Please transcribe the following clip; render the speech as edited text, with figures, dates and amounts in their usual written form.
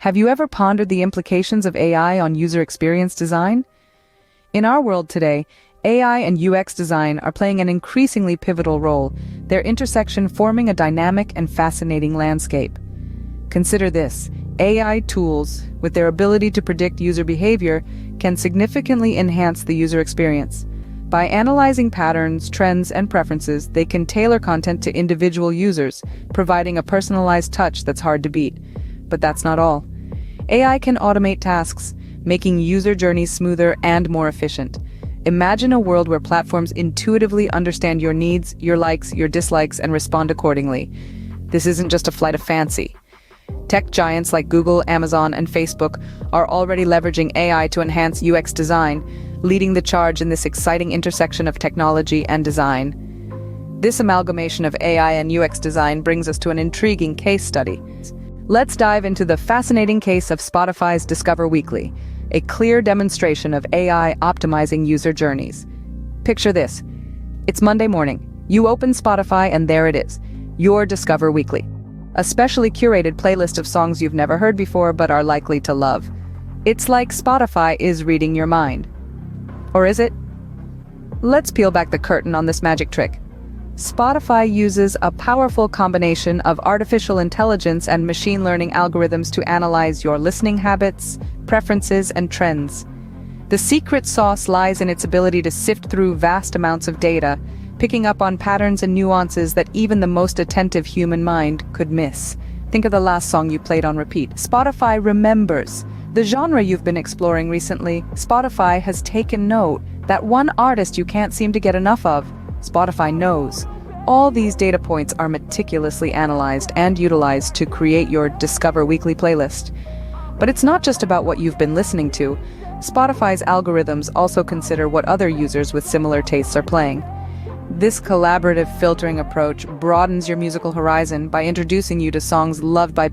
Have you ever pondered the implications of AI on user experience design? In our world today, AI and UX design are playing an increasingly pivotal role, their intersection forming a dynamic and fascinating landscape. Consider this: AI tools, with their ability to predict user behavior, can significantly enhance the user experience. By analyzing patterns, trends, and preferences, they can tailor content to individual users, providing a personalized touch that's hard to beat. But that's not all. AI can automate tasks, making user journeys smoother and more efficient. Imagine a world where platforms intuitively understand your needs, your likes, your dislikes, and respond accordingly. This isn't just a flight of fancy. Tech giants like Google, Amazon, and Facebook are already leveraging AI to enhance UX design, leading the charge in this exciting intersection of technology and design. This amalgamation of AI and UX design brings us to an intriguing case study. Let's dive into the fascinating case of Spotify's Discover Weekly, a clear demonstration of AI optimizing user journeys. Picture this. It's Monday morning. You open Spotify and there it is, your Discover Weekly. A specially curated playlist of songs you've never heard before but are likely to love. It's like Spotify is reading your mind. Or is it? Let's peel back the curtain on this magic trick. Spotify uses a powerful combination of artificial intelligence and machine learning algorithms to analyze your listening habits, preferences, and trends. The secret sauce lies in its ability to sift through vast amounts of data, picking up on patterns and nuances that even the most attentive human mind could miss. Think of the last song you played on repeat. Spotify remembers the genre you've been exploring recently. Spotify has taken note that one artist you can't seem to get enough of. Spotify knows. All these data points are meticulously analyzed and utilized to create your Discover Weekly playlist. But it's not just about what you've been listening to. Spotify's algorithms also consider what other users with similar tastes are playing. This collaborative filtering approach broadens your musical horizon by introducing you to songs loved by